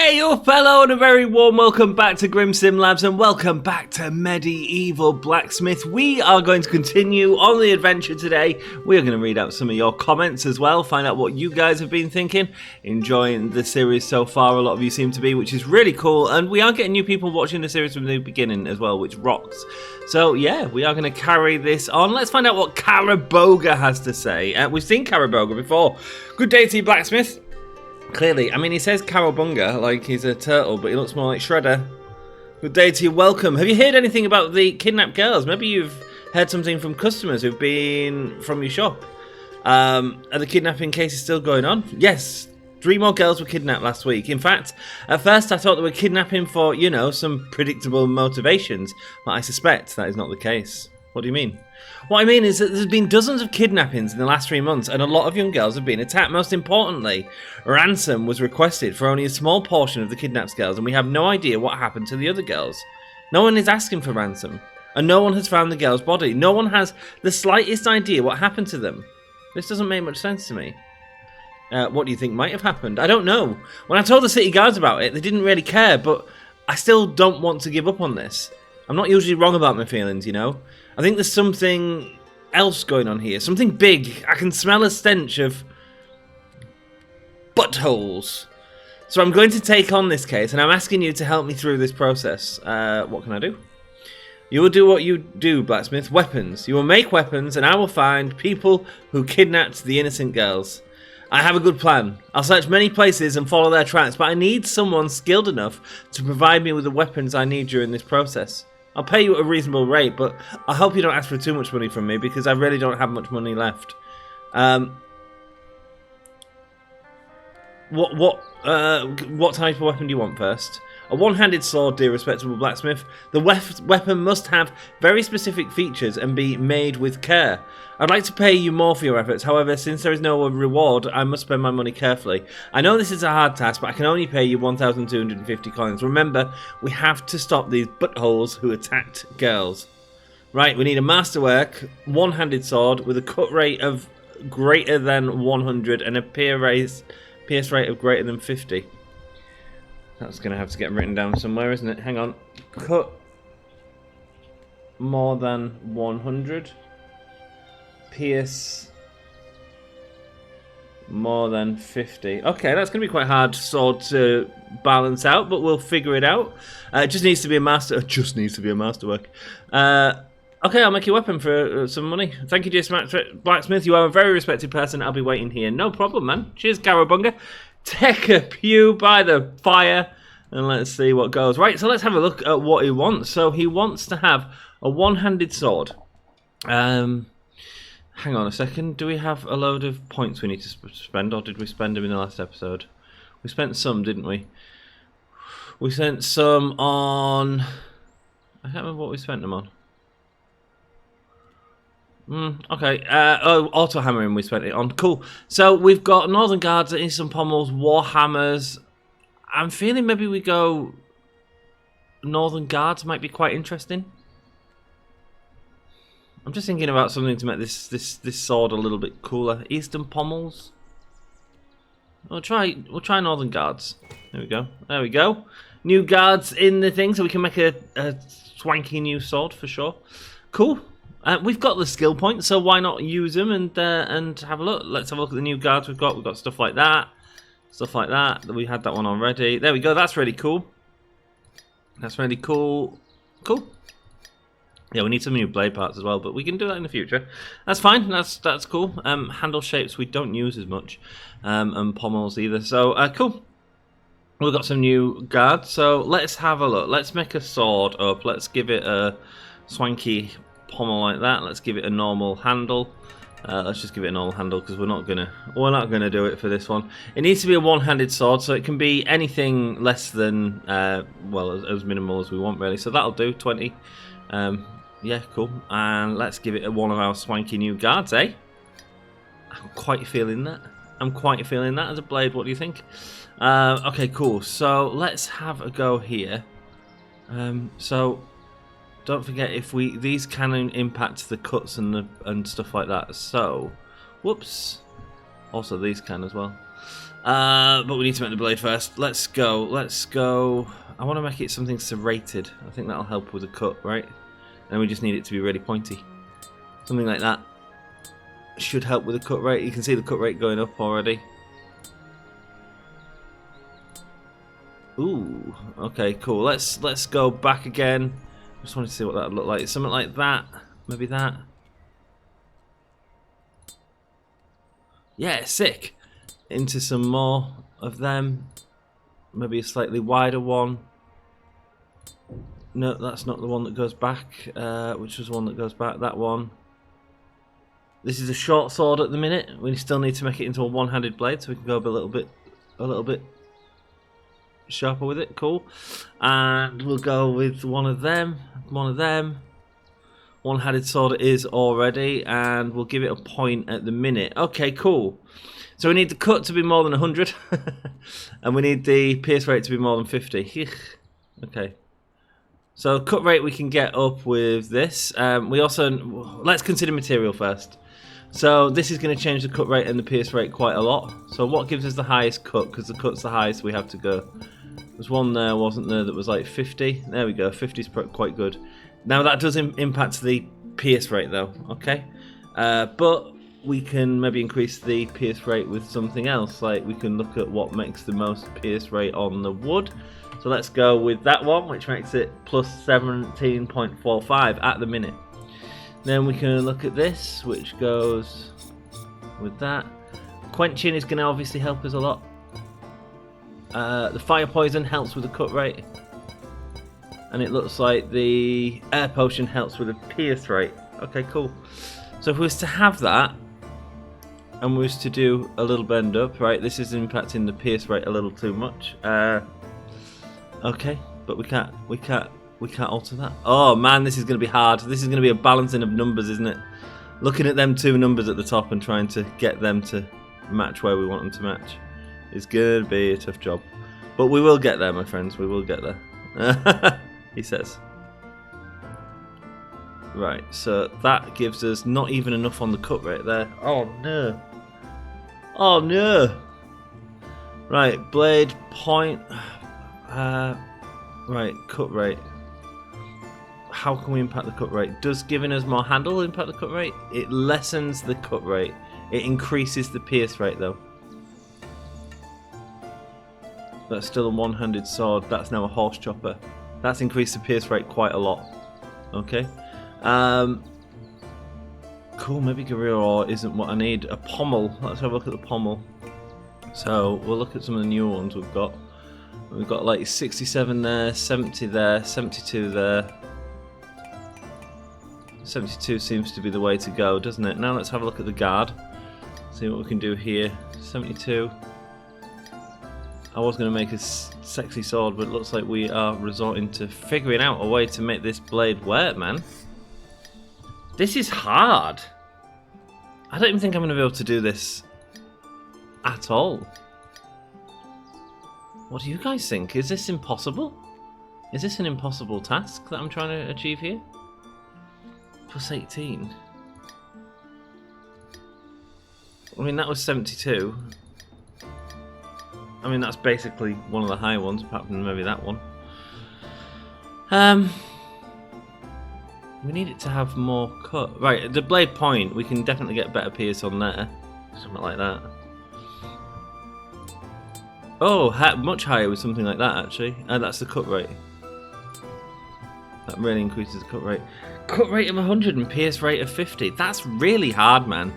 Hey up, hello, and a very warm welcome back to Grim Sim Labs, and welcome back to Medieval Blacksmith. We are going to continue on the adventure today. We are going to read out some of your comments as well, find out what you guys have been thinking, enjoying the series so far. A lot of you seem to be, which is really cool, and we are getting new people watching the series from the beginning as well, which rocks. So yeah, we are going to carry this on. Let's find out what Caraboga has to say. We've seen Caraboga before. Good day to you, Blacksmith. Clearly, I mean, he says Cowabunga like he's a turtle, but he looks more like Shredder. Good day to you, welcome. Have you heard anything about the kidnapped girls? Maybe you've heard something from customers who've been from your shop. Are the kidnapping cases still going on? Yes, 3 more girls were kidnapped last week. In fact, at first I thought they were kidnapping for, you know, some predictable motivations, but I suspect that is not the case. What do you mean? What I mean is that there's been dozens of kidnappings in the last 3 months, and a lot of young girls have been attacked. Most importantly, ransom was requested for only a small portion of the kidnapped girls, and we have no idea what happened to the other girls. No one is asking for ransom, and no one has found the girl's body. No one has the slightest idea what happened to them. This doesn't make much sense to me. What do you think might have happened? I don't know. When I told the city guards about it, they didn't really care, but I still don't want to give up on this. I'm not usually wrong about my feelings, you know? I think there's something else going on here. Something big. I can smell a stench of buttholes. So I'm going to take on this case, and I'm asking you to help me through this process. What can I do? You will do what you do, Blacksmith. Weapons. You will make weapons, and I will find people who kidnapped the innocent girls. I have a good plan. I'll search many places and follow their tracks, but I need someone skilled enough to provide me with the weapons I need during this process. I'll pay you at a reasonable rate, but I hope you don't ask for too much money from me because I really don't have much money left. What type of weapon do you want first? A one-handed sword, dear respectable blacksmith. The weapon must have very specific features and be made with care. I'd like to pay you more for your efforts, however, since there is no reward, I must spend my money carefully. I know this is a hard task, but I can only pay you 1,250 coins. Remember, we have to stop these buttholes who attacked girls. Right, we need a masterwork, one-handed sword with a cut rate of greater than 100 and a pierce rate of greater than 50. That's going to have to get written down somewhere, isn't it? Hang on. Cut more than 100. Pierce more than 50. Okay, that's going to be quite hard sword to balance out, but we'll figure it out. It just needs to be a master. It just needs to be a masterwork. Okay, I'll make your weapon for some money. Thank you, dear Blacksmith. You are a very respected person. I'll be waiting here. No problem, man. Cheers, Cowabunga. Take a pew by the fire, and let's see what goes. Right, so let's have a look at what he wants. So he wants to have a one-handed sword. Hang on a second. Do we have a load of points we need to spend, or did we spend them in the last episode? We spent some, didn't we? We spent some on... I can't remember what we spent them on. Okay. Auto hammering we spent it on. Cool. So we've got Northern Guards, Instant Pommels, Warhammers. I'm feeling maybe we go Northern Guards might be quite interesting. I'm just thinking about something to make this sword a little bit cooler. Eastern Pommels. We'll try Northern Guards. There we go. There we go. New guards in the thing, so we can make a swanky new sword for sure. Cool. We've got the skill points, so why not use them and have a look? Let's have a look at the new guards we've got. We've got stuff like that. Stuff like that. We had that one already. There we go. That's really cool. That's really cool. Cool. Yeah, we need some new blade parts as well, but we can do that in the future. That's fine. That's cool. Handle shapes we don't use as much, and pommels either. So cool. We've got some new guards. So let's have a look. Let's make a sword up. Let's give it a swanky pommel like that. Let's give it a normal handle. Let's just give it a normal handle because we're not gonna do it for this one. It needs to be a one-handed sword, so it can be anything less than well, as minimal as we want really. So that'll do. 20. Yeah, cool. And let's give it one of our swanky new guards, eh? I'm quite feeling that. I'm quite feeling that as a blade. What do you think? Okay, cool. So let's have a go here. So don't forget, if these can impact the cuts and stuff like that. So, whoops. Also, these can as well. But we need to make the blade first. Let's go. Let's go. I want to make it something serrated. I think that'll help with the cut, right? And we just need it to be really pointy. Something like that should help with the cut rate. You can see the cut rate going up already. Ooh, okay, cool. Let's go back again. Just wanted to see what that would look like. Something like that. Maybe that. Yeah, sick. Into some more of them. Maybe a slightly wider one. No, that's not the one that goes back. Which was the one that goes back? That one. This is a short sword at the minute. We still need to make it into a one-handed blade, so we can go a little bit sharper with it. Cool. And we'll go with one of them. One-handed sword it is already, and we'll give it a point at the minute. Okay, cool. So we need the cut to be more than 100, and we need the pierce rate to be more than 50. Okay. So cut rate we can get up with this. We also, let's consider material first. So this is going to change the cut rate and the pierce rate quite a lot. So what gives us the highest cut? Because the cut's the highest we have to go. There's one there, wasn't there, that was like 50. There we go, 50 is quite good. Now that does impact the pierce rate though, okay? But we can maybe increase the pierce rate with something else. Like we can look at what makes the most pierce rate on the wood. So let's go with that one, which makes it plus 17.45 at the minute. Then we can look at this, which goes with that. Quenching is going to obviously help us a lot. The fire poison helps with the cut rate. And it looks like the air potion helps with the pierce rate. Okay, cool. So if we was to have that, and we was to do a little bend up, right, this is impacting the pierce rate a little too much. Okay, but we can't alter that. Oh man, this is going to be hard. This is going to be a balancing of numbers, isn't it? Looking at them two numbers at the top and trying to get them to match where we want them to match is going to be a tough job. But we will get there, my friends. We will get there. He says. Right, so that gives us not even enough on the cut rate there. Oh no. Oh no. Right, blade point. Right, cut rate. How can we impact the cut rate? Does giving us more handle impact the cut rate? It lessens the cut rate. It increases the pierce rate though. That's still a one-handed sword. That's now a horse chopper. That's increased the pierce rate quite a lot. Okay. Cool, maybe Guerrilla Ore isn't what I need. A pommel. Let's have a look at the pommel. So we'll look at some of the new ones we've got. We've got like 67 there, 70 there, 72 there. 72 seems to be the way to go, doesn't it? Now let's have a look at the guard. See what we can do here. 72. I was going to make a sexy sword, but it looks like we are resorting to figuring out a way to make this blade work, man. This is hard. I don't even think I'm going to be able to do this at all. What do you guys think? Is this impossible? Is this an impossible task that I'm trying to achieve here? Plus 18. I mean, that was 72. I mean, that's basically one of the high ones, apart from maybe that one. We need it to have more cut. Right, the blade point, we can definitely get better pierce on there. Something like that. Oh, much higher with something like that, actually. That's the cut rate. That really increases the cut rate. Cut rate of 100 and pierce rate of 50. That's really hard, man.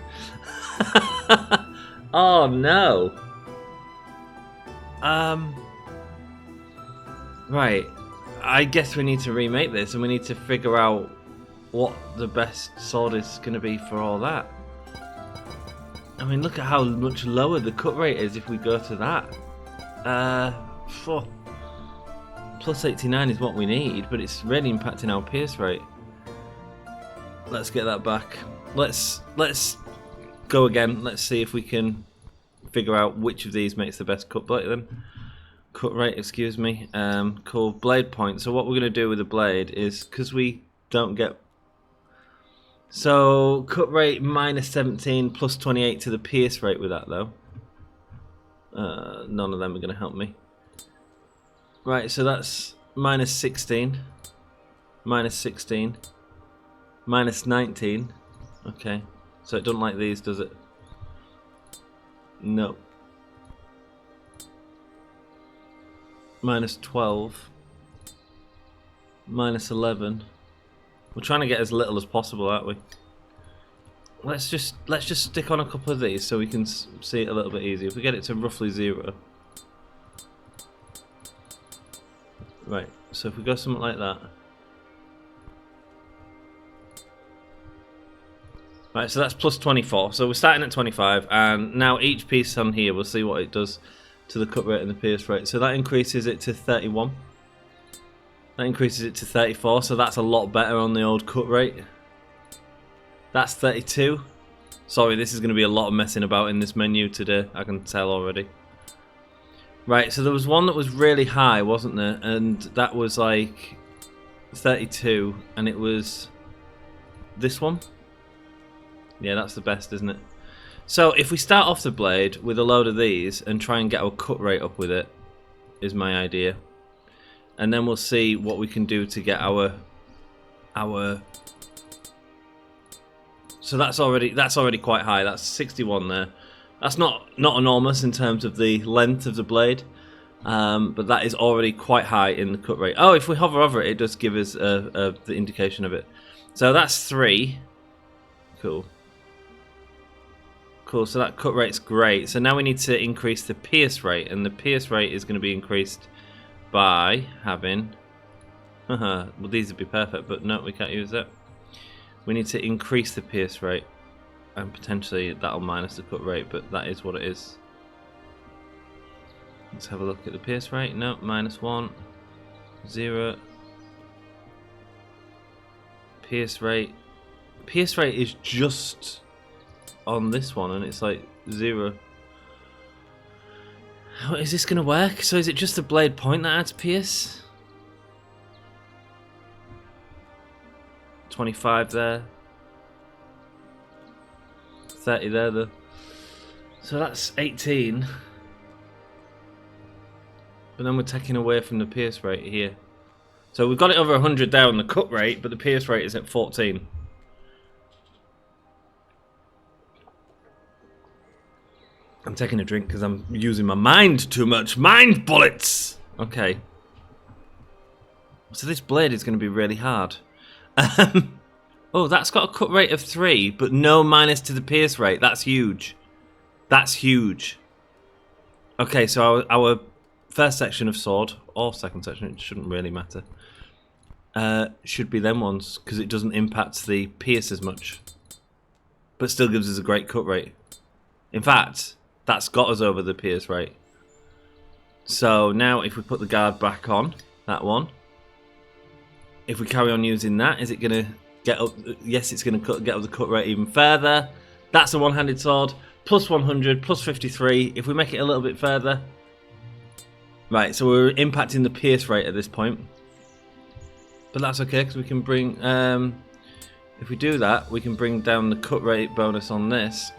Oh, no. Right. I guess we need to remake this, and we need to figure out what the best sword is going to be for all that. I mean, look at how much lower the cut rate is if we go to that. Plus 89 is what we need, but it's really impacting our pierce rate. Let's get that back. Let's go again. Let's see if we can figure out which of these makes the best cut rate then. Cut rate, excuse me. Cool. Blade point. So what we're going to do with the blade is, because we don't get So cut rate minus 17 plus 28 to the pierce rate with that though. None of them are going to help me. Right, so that's minus 16. Minus 16. Minus 19. Okay. So it doesn't like these, does it? No. Minus 12. Minus 11. We're trying to get as little as possible, aren't we? Let's just stick on a couple of these so we can see it a little bit easier. If we get it to roughly 0. Right, so if we go something like that. Right, so that's plus 24. So we're starting at 25, and now each piece on here, we'll see what it does to the cut rate and the pierce rate. So that increases it to 31. That increases it to 34, so that's a lot better on the old cut rate. That's 32. Sorry, this is going to be a lot of messing about in this menu today, I can tell already. Right, so there was one that was really high, wasn't there? And that was like 32, and it was this one. Yeah, that's the best, isn't it? So if we start off the blade with a load of these and try and get our cut rate up with it, is my idea. And then we'll see what we can do to get our so that's already quite high. That's 61 there. That's not enormous in terms of the length of the blade, but that is already quite high in the cut rate. Oh, if we hover over it, it does give us the indication of it. So that's 3. Cool. Cool, so that cut rate's great. So now we need to increase the pierce rate, and the pierce rate is going to be increased by having... well, these would be perfect, but no, we can't use that. We need to increase the pierce rate, and potentially that'll minus the cut rate, but that is what it is. Let's have a look at the pierce rate. No, minus 1, 0. Pierce rate. Pierce rate is just on this one, and it's like 0. How is this going to work? So is it just the blade point that adds pierce? 25 there. 30 there. So that's 18. But then we're taking away from the pierce rate here. So we've got it over 100 there on the cut rate, but the pierce rate is at 14. I'm taking a drink because I'm using my mind too much. Mind bullets! Okay. So this blade is going to be really hard. Oh, that's got a cut rate of 3, but no minus to the pierce rate. That's huge. That's huge. Okay, so our first section of sword, or second section, it shouldn't really matter, should be them ones, because it doesn't impact the pierce as much. But still gives us a great cut rate. In fact, that's got us over the pierce rate. So now if we put the guard back on, that one, if we carry on using that, is it going to get up? Yes, it's going to get up the cut rate even further. That's a one-handed sword, plus 100, plus 53. If we make it a little bit further. Right, so we're impacting the pierce rate at this point. But that's okay, because we can bring... if we do that, we can bring down the cut rate bonus on this,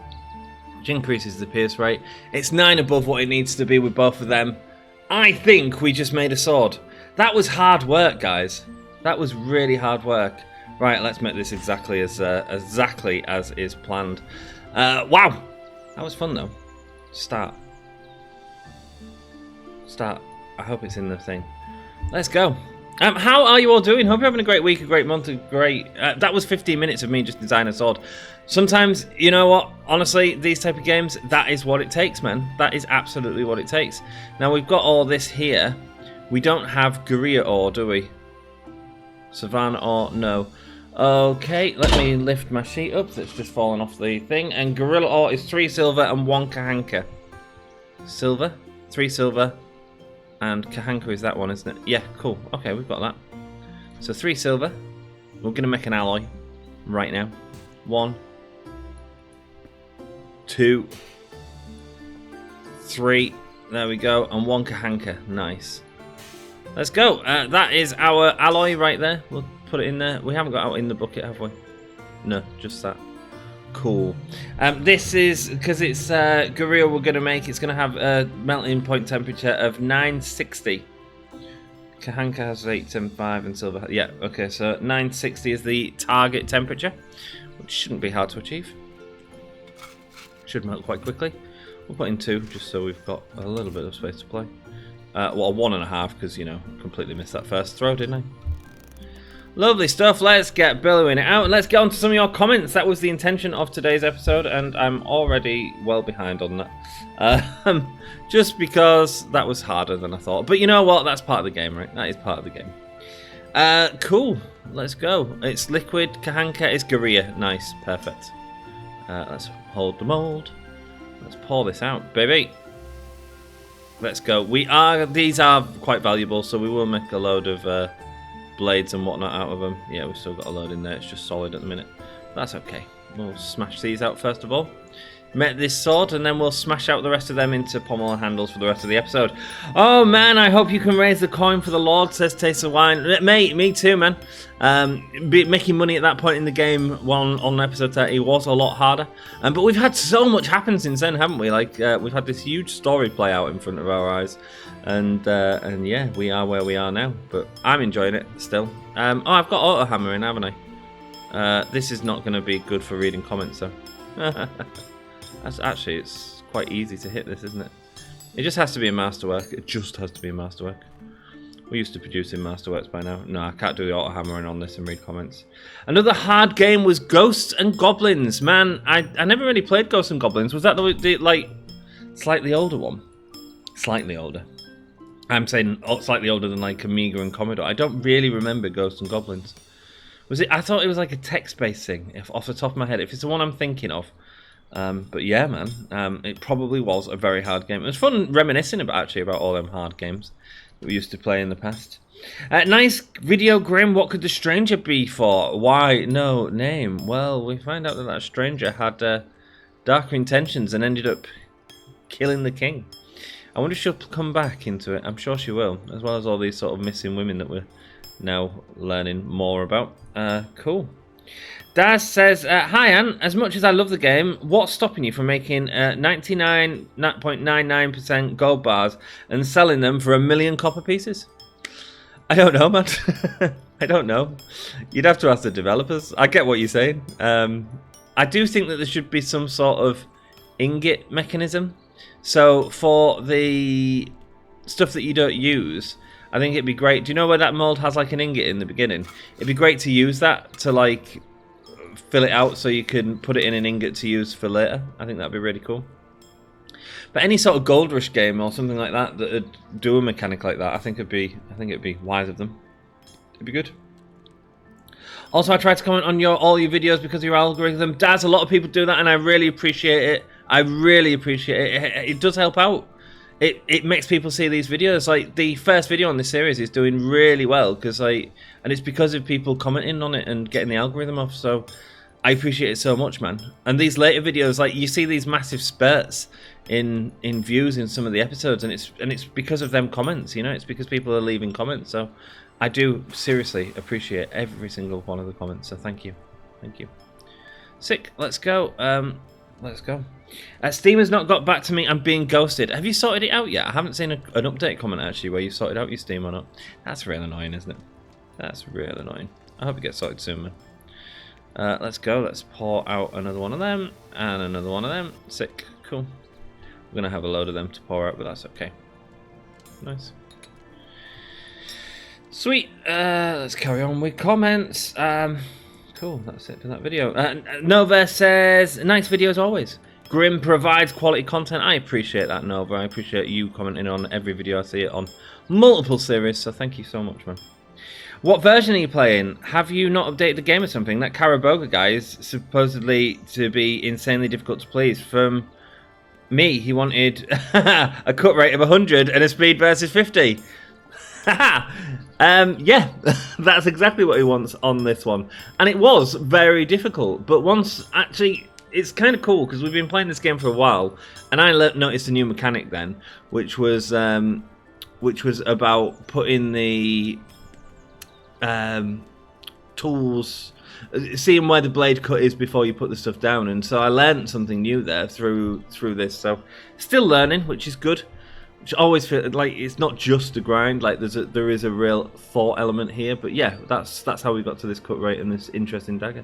which increases the pierce rate. It's 9 above what it needs to be with both of them. I think we just made a sword. That was hard work, guys. That was really hard work. Right, let's make this exactly as is planned. Wow, that was fun though. Start. I hope it's in the thing. Let's go. How are you all doing? Hope you're having a great week, a great month, a great... that was 15 minutes of me just designing a sword. Sometimes, you know what? Honestly, these type of games, that is what it takes, man. That is absolutely what it takes. Now, we've got all this here. We don't have Guerrilla ore, do we? Savannah ore, no. Okay, let me lift my sheet up. That's just fallen off the thing. And Gorilla ore is 3 silver and 1 Kahanka. Silver, 3 silver, and Kahanka is that one, isn't it? Yeah, cool. Okay, we've got that. So 3 silver. We're going to make an alloy right now. 1, 2, 3. There we go. And 1 Kahanka. Nice. Let's go. That is our alloy right there. We'll put it in there. We haven't got out in the bucket, have we? No, just that. Cool. This is, because it's Gorilla we're going to make, it's going to have a melting point temperature of 960. Kahanka has 875 and Silver. Yeah, okay, so 960 is the target temperature, which shouldn't be hard to achieve. Should melt quite quickly. We'll put in 2, just so we've got a little bit of space to play. Well, 1.5, because, you know, completely missed that first throw, didn't I? Lovely stuff. Let's get billowing it out and let's get on to some of your comments. That was the intention of today's episode, and I'm already well behind on that. Just because that was harder than I thought. But you know what? That's part of the game, right? That is part of the game. Cool. Let's go. It's Liquid, Kahanka, it's Gorilla. Nice. Perfect. Let's hold the mold. Let's pour this out, baby. Let's go. These are quite valuable, so we will make a load of blades and whatnot out of them. Yeah, we've still got a load in there. It's just solid at the minute. That's okay. We'll smash these out first of all. Make this sword, and then we'll smash out the rest of them into pommel and handles for the rest of the episode. Oh man, I hope you can raise the coin for the Lord, says Taste of Wine. Mate, me too, man. Making money at that point in the game on episode 30 was a lot harder. But we've had so much happen since then, haven't we? Like, we've had this huge story play out in front of our eyes. And yeah, we are where we are now. But I'm enjoying it still. Oh, I've got auto hammering, haven't I? This is not going to be good for reading comments, though. Actually, it's quite easy to hit this, isn't it? It just has to be a masterwork. It just has to be a masterwork. We're used to producing masterworks by now. No, I can't do the auto hammering on this and read comments. Another hard game was Ghosts and Goblins. Man, I never really played Ghosts and Goblins. Was that the like slightly older one? Slightly older. I'm saying slightly older than like Amiga and Commodore. I don't really remember Ghosts and Goblins. Was it? I thought it was like a text-based thing, off the top of my head. If it's the one I'm thinking of. But yeah, man, it probably was a very hard game. It was fun reminiscing about all them hard games that we used to play in the past. Nice video, Grim. What could the stranger be for? Why no name? Well, we find out that stranger had darker intentions and ended up killing the king. I wonder if she'll come back into it. I'm sure she will, as well as all these sort of missing women that we're now learning more about. Cool. Daz says, hi Anne, as much as I love the game, what's stopping you from making 99.99% gold bars and selling them for 1 million copper pieces? I don't know, man. I don't know. You'd have to ask the developers. I get what you're saying. I do think that there should be some sort of ingot mechanism. So for the stuff that you don't use, I think it'd be great. Do you know where that mold has like an ingot in the beginning? It'd be great to use that to like fill it out so you can put it in an ingot to use for later. I think that'd be really cool. But any sort of Gold Rush game or something like that that would do a mechanic like that, I think it'd be wise of them. It'd be good. Also, I tried to comment on all your videos because of your algorithm. Daz, a lot of people do that, and I really appreciate it. I really appreciate it. It does help out. It makes people see these videos. Like the first video on this series is doing really well and it's because of people commenting on it and getting the algorithm off. So I appreciate it so much, man. And these later videos, like you see these massive spurts in views in some of the episodes, and it's because of them comments. You know, it's because people are leaving comments. So I do seriously appreciate every single one of the comments. So thank you. Sick. Let's go. Let's go. Steam has not got back to me. I'm being ghosted. Have you sorted it out yet? I haven't seen an update comment actually where you sorted out your Steam or not. That's real annoying, isn't it? That's real annoying. I hope it gets sorted soon, man. Let's go. Let's pour out another one of them and another one of them. Sick. Cool. We're going to have a load of them to pour out, but that's okay. Nice. Sweet. Let's carry on with comments. Cool. That's it for that video. Nova says, nice video as always. Grim provides quality content. I appreciate that, Nova. I appreciate you commenting on every video. I see it on multiple series, so thank you so much, man. What version are you playing? Have you not updated the game or something? That Karaboga guy is supposedly to be insanely difficult to please. From me, he wanted a cut rate of 100 and a speed versus 50. Yeah, that's exactly what he wants on this one. And it was very difficult, but once actually... It's kind of cool because we've been playing this game for a while, and I noticed a new mechanic then, which was about putting the tools, seeing where the blade cut is before you put the stuff down, and so I learned something new there through this. So still learning, which is good. Which always feel like it's not just a grind. Like there is a real thought element here. But yeah, that's how we got to this cut rate and this interesting dagger.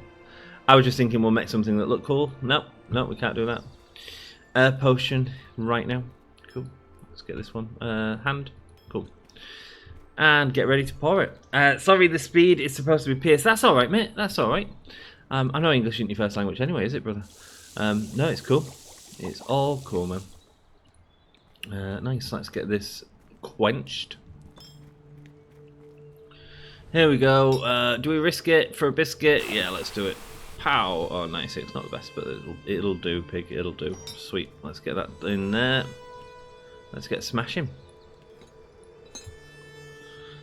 I was just thinking we'll make something that looked cool. No, we can't do that. Air potion right now. Cool. Let's get this one. Hand. Cool. And get ready to pour it. Sorry, the speed is supposed to be pierced. That's all right, mate. That's all right. I know English isn't your first language anyway, is it, brother? No, it's cool. It's all cool, man. Nice. Let's get this quenched. Here we go. Do we risk it for a biscuit? Yeah, let's do it. Pow! Oh, nice. It's not the best, but it'll do, pig. It'll do. Sweet. Let's get that in there. Let's get smashing.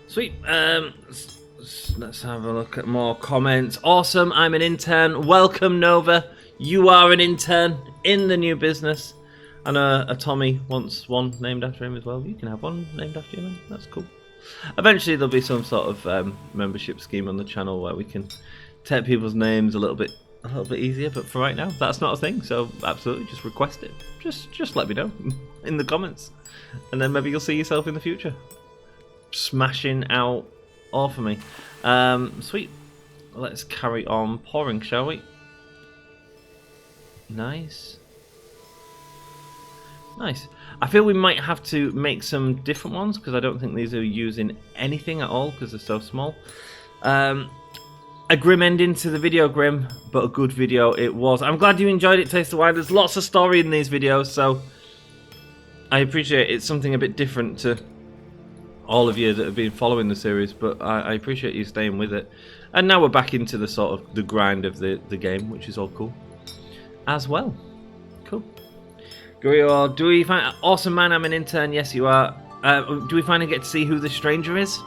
Sweet. Let's have a look at more comments. Awesome. I'm an intern. Welcome, Nova. You are an intern in the new business. And a Tommy wants one named after him as well. You can have one named after you, man. That's cool. Eventually there'll be some sort of membership scheme on the channel where we can take people's names a little bit easier. But for right now, that's not a thing. So absolutely, just request it. Just let me know in the comments, and then maybe you'll see yourself in the future smashing out all for me. Sweet. Let's carry on pouring, shall we? Nice. Nice. I feel we might have to make some different ones because I don't think these are using anything at all because they're so small. A grim ending to the video, Grim, but a good video it was. I'm glad you enjoyed it, Taste the Wine. There's lots of story in these videos, so I appreciate it's something a bit different to all of you that have been following the series, but I appreciate you staying with it. And now we're back into the sort of the grind of the game, which is all cool as well. Cool. Gurior, do we find... Awesome, man, I'm an intern. Yes, you are. Do we finally get to see who the stranger is?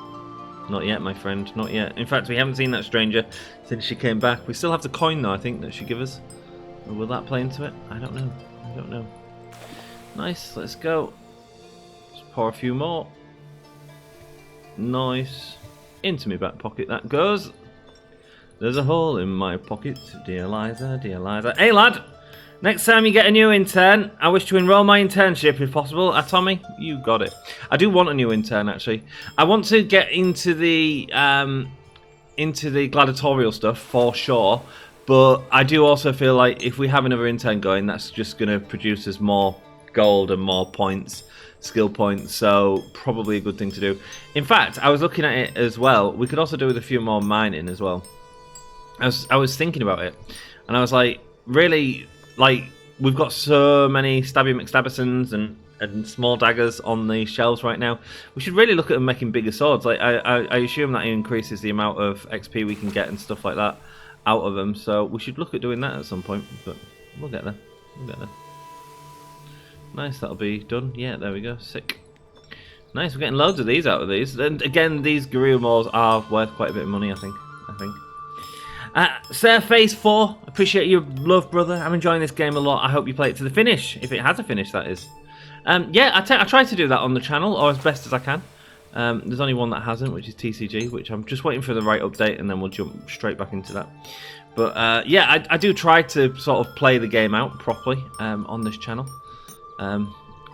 Not yet, my friend. Not yet. In fact, we haven't seen that stranger since she came back. We still have the coin, though, I think, that she gave us. Or will that play into it? I don't know. I don't know. Nice. Let's go. Let's pour a few more. Nice. Into my back pocket that goes. There's a hole in my pocket. Dear Liza, dear Liza. Hey, lad! Next time you get a new intern, I wish to enroll my internship if possible. Tommy, you got it. I do want a new intern, actually. I want to get into the gladiatorial stuff for sure, but I do also feel like if we have another intern going, that's just going to produce us more gold and more points, skill points. So probably a good thing to do. In fact, I was looking at it as well. We could also do with a few more mining as well. I was thinking about it, and I was like, really. Like, we've got so many Stabby McStabbersons and small daggers on the shelves right now. We should really look at them making bigger swords. Like, I assume that increases the amount of XP we can get and stuff like that out of them. So we should look at doing that at some point. But we'll get there. We'll get there. Nice, that'll be done. Yeah, there we go. Sick. Nice, we're getting loads of these out of these. And again, these Gorilla Maws are worth quite a bit of money, I think. Surface 4, appreciate your love, brother. I'm enjoying this game a lot. I hope you play it to the finish, if it has a finish, that is. Yeah, I try to do that on the channel, or as best as I can. There's only one that hasn't, which is TCG, which I'm just waiting for the right update, and then we'll jump straight back into that. But yeah, I do try to sort of play the game out properly on this channel.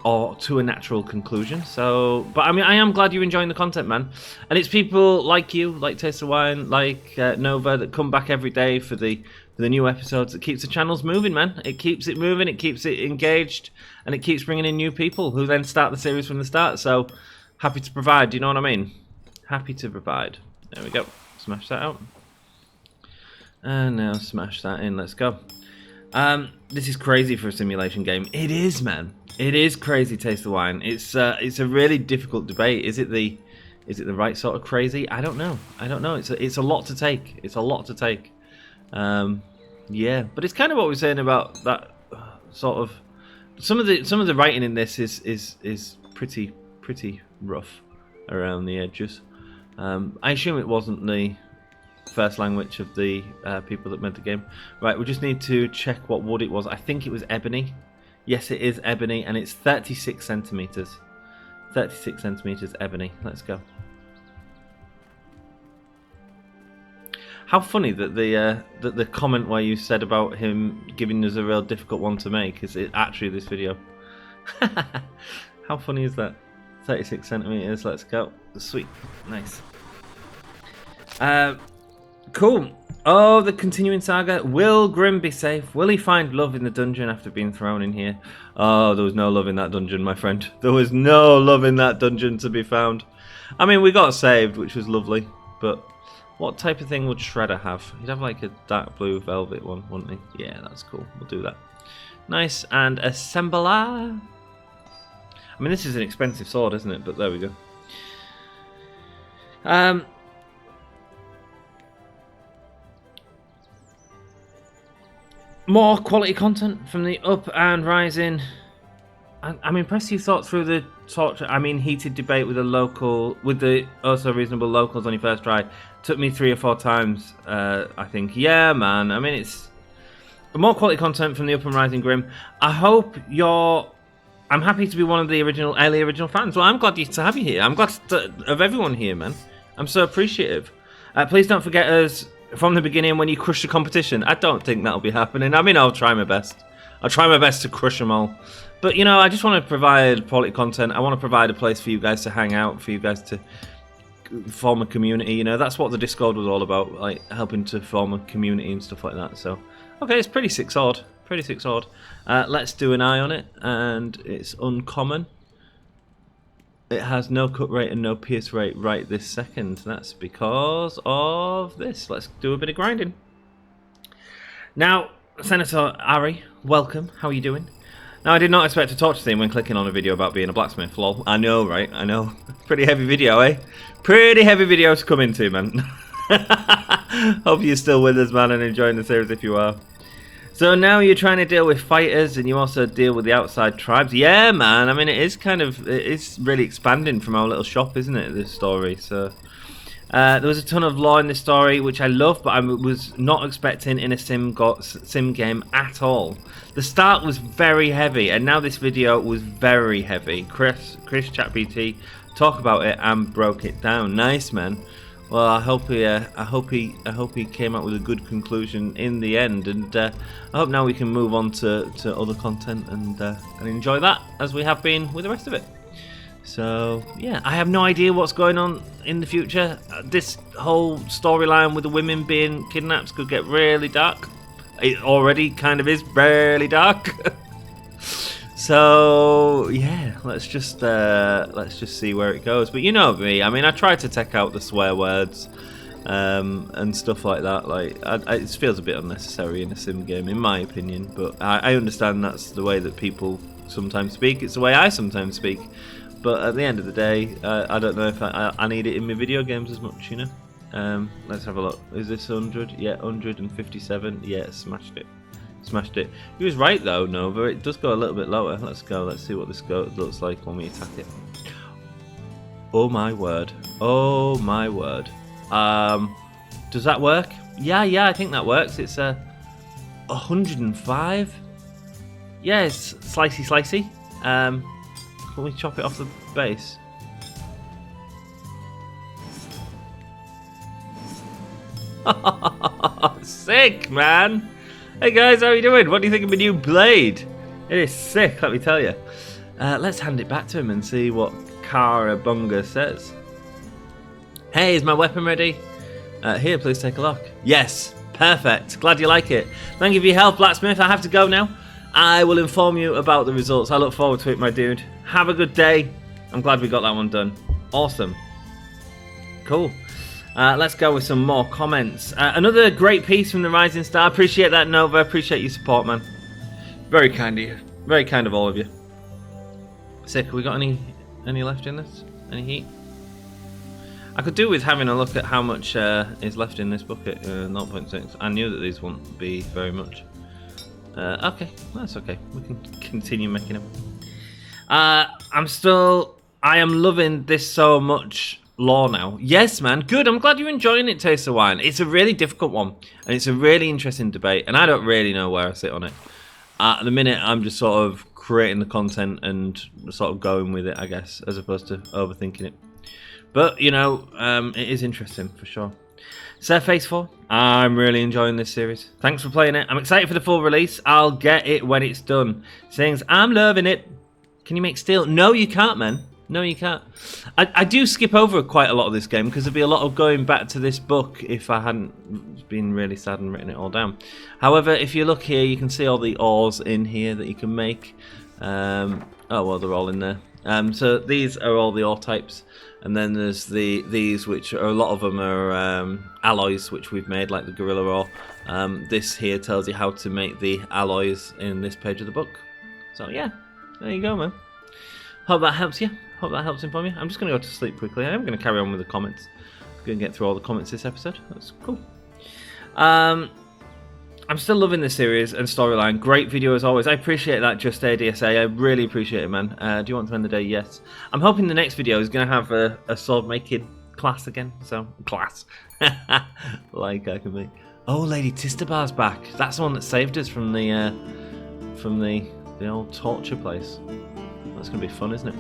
Or to a natural conclusion. So, but I mean, I am glad you're enjoying the content, man. And it's people like you, like Taste of Wine, like Nova, that come back every day for the new episodes. That keeps the channels moving, man. It keeps it moving, it keeps it engaged, and it keeps bringing in new people who then start the series from the start. So, happy to provide. Do you know what I mean? Happy to provide. There we go. Smash that out. And now smash that in. Let's go. This is crazy for a simulation game. It is, man. It is crazy. Taste the Wine. It's a really difficult debate. Is it the right sort of crazy? I don't know. I don't know. It's a lot to take. It's a lot to take. Yeah, but it's kind of what we're saying about that sort of. Some of the writing in this is pretty rough around the edges. I assume it wasn't the first language of the people that made the game. Right, we just need to check what wood it was. I think it was ebony. Yes, it is ebony, and it's 36 centimeters. 36 centimeters ebony. Let's go. How funny that the comment where you said about him giving us a real difficult one to make is it actually this video. How funny is that? 36 centimeters. Let's go. Sweet, nice. Cool. Oh, the continuing saga. Will Grim be safe? Will he find love in the dungeon after being thrown in here? Oh, there was no love in that dungeon, my friend. There was no love in that dungeon to be found. I mean, we got saved, which was lovely, but what type of thing would Shredder have? He'd have like a dark blue velvet one, wouldn't he? Yeah, that's cool. We'll do that. Nice. And assembler. I mean, this is an expensive sword, isn't it? But there we go. More quality content from the Up and Rising. I'm impressed you thought through the heated debate with the also reasonable locals on your first try. Took me 3 or 4 times, I think. Yeah, man. I mean, it's more quality content from the Up and Rising Grim. I'm happy to be one of the early original fans. Well, I'm glad to have you here. I'm glad of everyone here, man. I'm so appreciative. Please don't forget us from the beginning when you crush the competition. I don't think that'll be happening. I mean, I'll try my best. I'll try my best to crush them all. But, you know, I just want to provide quality content. I want to provide a place for you guys to hang out, for you guys to form a community. You know, that's what the Discord was all about, like helping to form a community and stuff like that. So, okay, it's pretty sick sword. Pretty sick sword. Let's do an eye on it. And it's uncommon. It has no cut rate and no pierce rate right this second. That's because of this. Let's do a bit of grinding. Now, Senator Ari, welcome. How are you doing? Now, I did not expect to talk to him when clicking on a video about being a blacksmith. Lol. I know, right? I know. Pretty heavy video, eh? Pretty heavy video to come into, man. Hope you're still with us, man, and enjoying the series if you are. So now you're trying to deal with fighters, and you also deal with the outside tribes. Yeah, man. I mean, it's really expanding from our little shop, isn't it? This story. So there was a ton of lore in this story, which I love, but I was not expecting in a sim game at all. The start was very heavy, and now this video was very heavy. Chris ChatBT talked about it and broke it down. Nice, man. Well, I hope he came up with a good conclusion in the end, and I hope now we can move on to other content and enjoy that as we have been with the rest of it. So yeah, I have no idea what's going on in the future. This whole storyline with the women being kidnapped could get really dark. It already kind of is really dark. So yeah, let's just see where it goes. But you know me, I mean, I try to take out the swear words and stuff like that. Like, it feels a bit unnecessary in a sim game, in my opinion. But I understand that's the way that people sometimes speak. It's the way I sometimes speak. But at the end of the day, I don't know if I need it in my video games as much, you know. Let's have a look. Is this 100? Yeah, 157. Yeah, smashed it. Smashed it. He was right though, Nova. It does go a little bit lower. Let's go. Let's see what this looks like when we attack it. Oh my word. Oh my word. Does that work? Yeah, I think that works. It's 105. Yeah, it's slicey. Can we chop it off the base? Sick, man. Hey guys, how are you doing? What do you think of my new blade? It is sick, let me tell you. Let's hand it back to him and see what Karabunga says. Hey, is my weapon ready? Here, please take a look. Yes, perfect. Glad you like it. Thank you for your help, Blacksmith. I have to go now. I will inform you about the results. I look forward to it, my dude. Have a good day. I'm glad we got that one done. Awesome. Cool. Let's go with some more comments. Another great piece from the Rising Star. Appreciate that, Nova. Appreciate your support, man. Very kind of you. Very kind of all of you. Sick. Have we got any left in this? Any heat? I could do with having a look at how much is left in this bucket. 0.6. I knew that these wouldn't be very much. Okay, that's okay. We can continue making them. I am loving this so much. Lore now. Yes, man. Good. I'm glad you're enjoying it, Taste of Wine. It's a really difficult one, and it's a really interesting debate, and I don't really know where I sit on it. At the minute, I'm just sort of creating the content and sort of going with it, I guess, as opposed to overthinking it. But, you know, it is interesting, for sure. Surface 4, I'm really enjoying this series. Thanks for playing it. I'm excited for the full release. I'll get it when it's done. Sings, I'm loving it. Can you make steel? No, you can't, man. No, you can't. I do skip over quite a lot of this game because there'd be a lot of going back to this book if I hadn't been really sad and written it all down. However, if you look here, you can see all the ores in here that you can make. Oh, well, they're all in there. So these are all the ore types. And then there's these, which are, a lot of them are alloys, which we've made, like the gorilla ore. This here tells you how to make the alloys in this page of the book. So yeah, there you go, man. Hope that helps you. Hope that helps inform you. I'm just going to go to sleep quickly. I am going to carry on with the comments. I'm going to get through all the comments this episode. That's cool. I'm still loving this series and storyline. Great video as always. I appreciate that, Just ADSA. I really appreciate it, man. Do you want to end the day? Yes. I'm hoping the next video is going to have a sword making class again. So, class. Like I can make. Oh, Lady Tistabar's back. That's the one that saved us from the old torture place. That's going to be fun, isn't it?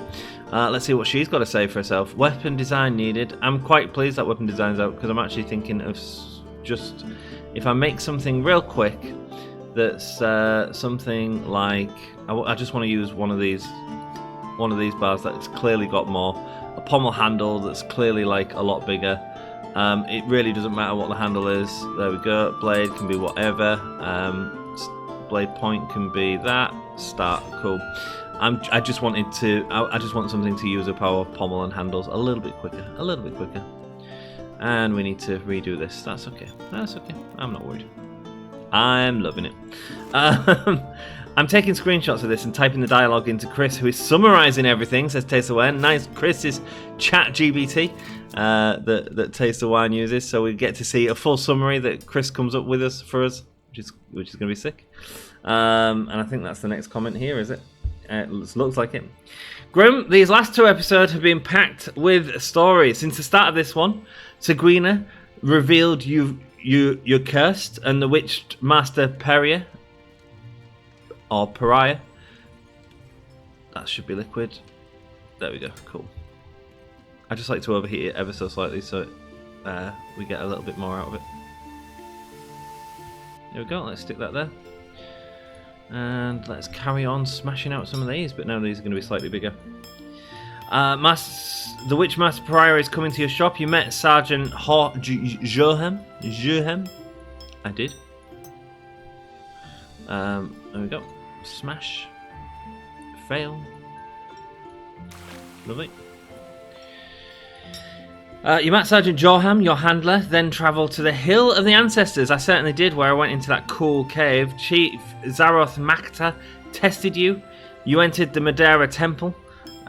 Let's see what she's got to say for herself. Weapon design needed. I'm quite pleased that weapon design's out because I'm actually thinking of just... If I make something real quick, that's something like I just want to use one of these bars that's clearly got more, a pommel handle that's clearly like a lot bigger. It really doesn't matter what the handle is. There we go. Blade can be whatever. Blade point can be that. Start. Cool. I just want something to use up our pommel and handles a little bit quicker. A little bit quicker. And we need to redo this. That's okay. That's okay. I'm not worried. I'm loving it. I'm taking screenshots of this and typing the dialogue into Chris, who is summarising everything, says Taste of Wine. Nice. Chris is chat GBT that Taste of Wine uses. So we get to see a full summary that Chris comes up with us for us, which is going to be sick. And I think that's the next comment here, is it? It looks like it. Grim, these last 2 episodes have been packed with stories. Since the start of this one, Seguina revealed you're cursed, and the witched master Pariah, or Pariah. That should be liquid. There we go. Cool. I just like to overheat it ever so slightly so we get a little bit more out of it. There we go. Let's stick that there. And let's carry on smashing out some of these, but now these are going to be slightly bigger. The Witch Master Pariah is coming to your shop. You met Sergeant Johem. I did. There we go. Smash. Fail. Lovely. You met Sergeant Jorham, your handler, then travelled to the Hill of the Ancestors. I certainly did, where I went into that cool cave. Chief Zaroth Makta tested you. You entered the Madeira Temple,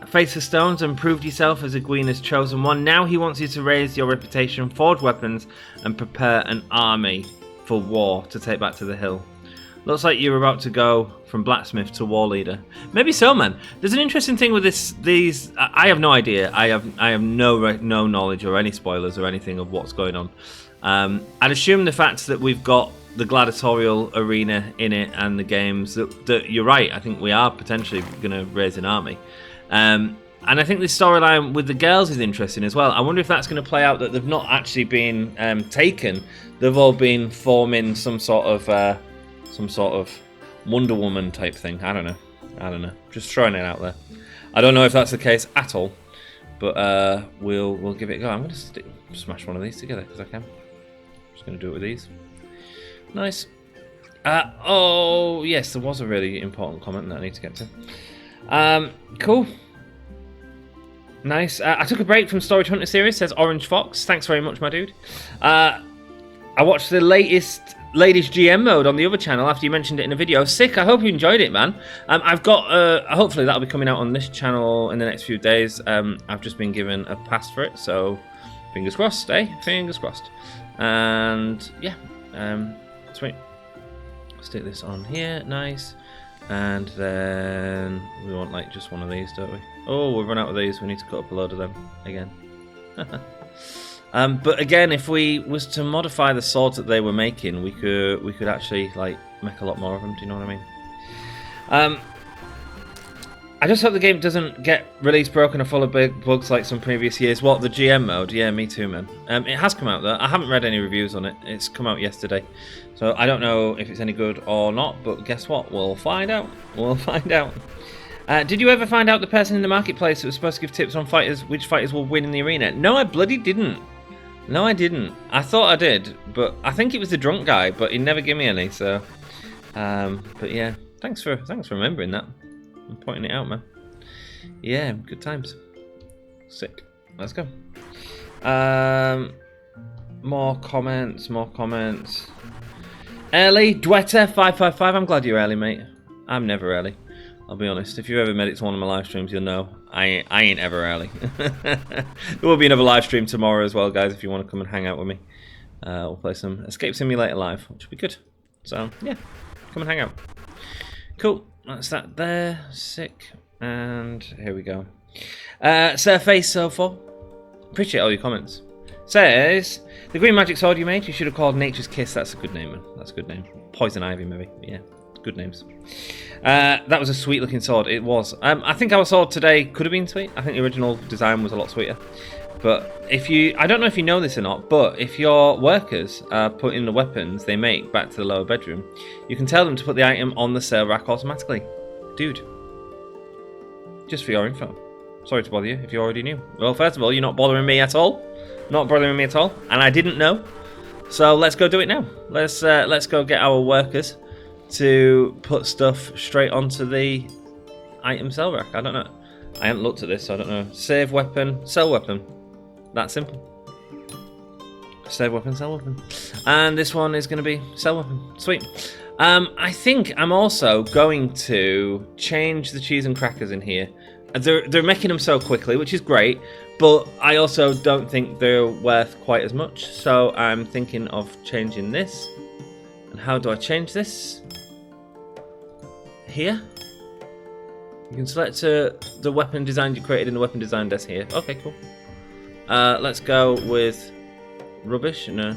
faced the stones, and proved yourself as Egwena's chosen one. Now he wants you to raise your reputation, forge weapons, and prepare an army for war to take back to the Hill. Looks like you're about to go from blacksmith to war leader. Maybe so, man. There's an interesting thing with these. I have no idea. I have no knowledge or any spoilers or anything of what's going on. I'd assume the fact that we've got the gladiatorial arena in it and the games that you're right. I think we are potentially going to raise an army. And I think this storyline with the girls is interesting as well. I wonder if that's going to play out that they've not actually been taken. They've all been forming some sort of Wonder Woman type thing. I don't know. Just throwing it out there. I don't know if that's the case at all, but we'll give it a go. I'm going to smash one of these together because I can. I'm just going to do it with these. Nice. Oh yes, there was a really important comment that I need to get to. Cool. Nice. I took a break from Storage Hunter series, says Orange Fox. Thanks very much, my dude. I watched the latest Ladies GM mode on the other channel after you mentioned it in a video. Sick. I hope you enjoyed it, man. I've got hopefully that'll be coming out on this channel in the next few days. I've just been given a pass for it, so fingers crossed, eh? Fingers crossed. And yeah, sweet. Stick this on here, nice. And then we want like just one of these, don't we? Oh, we've run out of these. We need to cut up a load of them again. But again, if we was to modify the swords that they were making, we could actually like make a lot more of them. Do you know what I mean? I just hope the game doesn't get released broken or full of big bugs like some previous years. What, the GM mode? Yeah, me too, man. It has come out though. I haven't read any reviews on it. It's come out yesterday. So I don't know if it's any good or not, but guess what? We'll find out. We'll find out. Did you ever find out the person in the marketplace that was supposed to give tips on fighters, which fighters will win in the arena? No, I bloody didn't. No, I didn't. I thought I did, but I think it was the drunk guy, but he never gave me any, so... but yeah, thanks for remembering that. I'm pointing it out, man. Yeah, good times. Sick. Let's go. More comments. Early Dwetter 555. I'm glad you're early, mate. I'm never early. I'll be honest. If you've ever made it to one of my live streams, you'll know I ain't ever early. There will be another live stream tomorrow as well, guys. If you want to come and hang out with me, we'll play some Escape Simulator live, which will be good. So yeah, come and hang out. Cool. That's that there. Sick. And here we go. Surface so far. Appreciate all your comments. Says, the green magic sword you made, you should have called Nature's Kiss. That's a good name, man. That's a good name. Poison Ivy, maybe. But yeah, good names. That was a sweet looking sword. It was. I think our sword today could have been sweet. I think the original design was a lot sweeter. But if you, I don't know if you know this or not, but if your workers put in the weapons they make back to the lower bedroom, you can tell them to put the item on the sale rack automatically. Dude. Just for your info. Sorry to bother you if you already knew. Well, first of all, you're not bothering me at all. Not bothering me at all. And I didn't know. So let's go do it now. Let's go get our workers to put stuff straight onto the item sell rack. I don't know. I haven't looked at this, so I don't know. Save weapon, sell weapon. That simple. Save weapon, sell weapon. And this one is going to be sell weapon. Sweet. I think I'm also going to change the cheese and crackers in here. They're making them so quickly, which is great, but I also don't think they're worth quite as much. So I'm thinking of changing this. And how do I change this? Here. You can select the weapon design you created in the weapon design desk here. Okay, cool. Let's go with rubbish. No.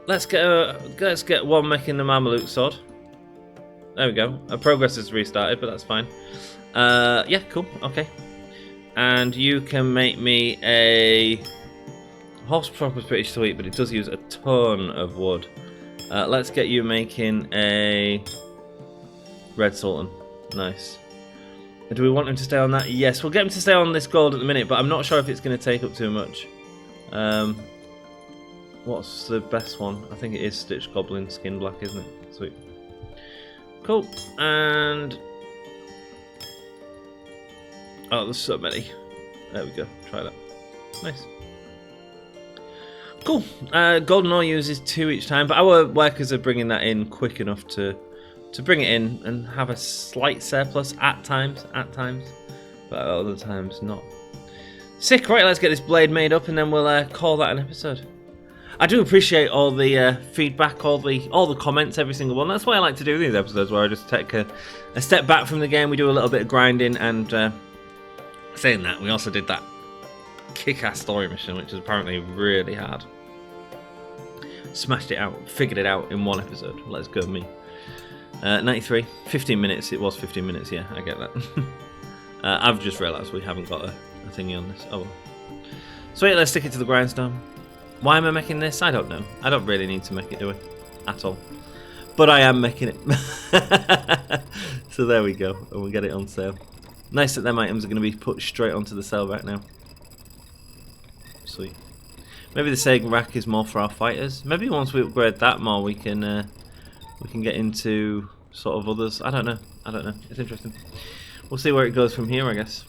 Let's get one making the Mameluke sword. There we go. Progress has restarted, but that's fine. Yeah, cool. Okay. And you can make me a horse prop is pretty sweet, but it does use a ton of wood. Let's get you making a Red Sultan. Nice. Do we want him to stay on that? Yes, we'll get him to stay on this gold at the minute, but I'm not sure if it's going to take up too much. What's the best one? I think it is Stitch Goblin Skin Black, isn't it? Sweet. Cool. And... oh, there's so many. There we go. Try that. Nice. Cool. Golden ore uses 2 each time, but our workers are bringing that in quick enough to bring it in and have a slight surplus at times, but other times not. Sick. Right, let's get this blade made up and then we'll call that an episode. I do appreciate all the feedback, all the comments, every single one. That's why I like to do these episodes, where I just take a step back from the game. We do a little bit of grinding, and saying that, we also did that kick-ass story mission, which is apparently really hard. Smashed it out, figured it out in one episode. Let's go, me. 93, 15 minutes. It was 15 minutes. Yeah, I get that. I've just realised we haven't got a thingy on this. Oh well. Sweet, let's stick it to the grindstone. Why am I making this? I don't know. I don't really need to make it, do I? At all. But I am making it. So there we go. And we'll get it on sale. Nice that them items are going to be put straight onto the sale rack now. Sweet. Maybe the Saigon rack is more for our fighters. Maybe once we upgrade that more, we can get into sort of others. I don't know. It's interesting. We'll see where it goes from here, I guess.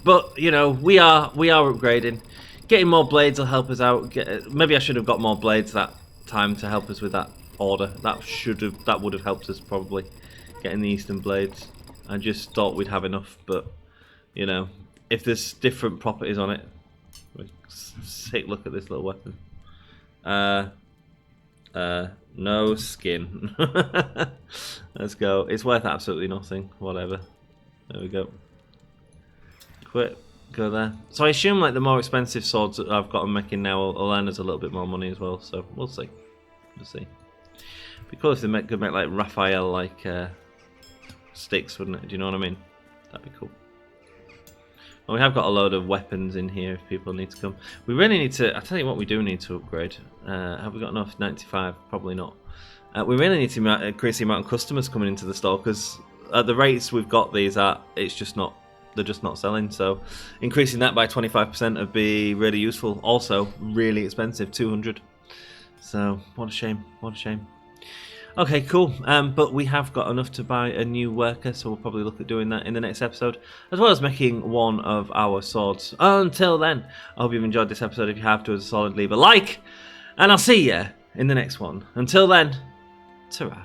But you know, we are upgrading. Getting more blades will help us out. Maybe I should have got more blades that time to help us with that order. That would have helped us probably getting the Eastern blades. I just thought we'd have enough, but you know, if there's different properties on it, sick. Look at this little weapon. No skin. Let's go. It's worth absolutely nothing. Whatever. There we go. Quit. Go there. So I assume like the more expensive swords that I've got them making now will earn us a little bit more money as well. So we'll see. We'll see. Be cool if they could make like Raphael like sticks, wouldn't it? Do you know what I mean? That'd be cool. Well, we have got a load of weapons in here if people need to come. We really need to. I tell you what, we do need to upgrade. Have we got enough? 95? Probably not. We really need to increase the amount of customers coming into the store, because at the rates we've got these at, it's just not. They're just not selling. So increasing that by 25% would be really useful. Also, really expensive, 200. So what a shame. What a shame. Okay, cool. But we have got enough to buy a new worker, so we'll probably look at doing that in the next episode, as well as making one of our swords. Until then, I hope you've enjoyed this episode. If you have, do us a solid, leave a like, and I'll see you in the next one. Until then, ta-ra.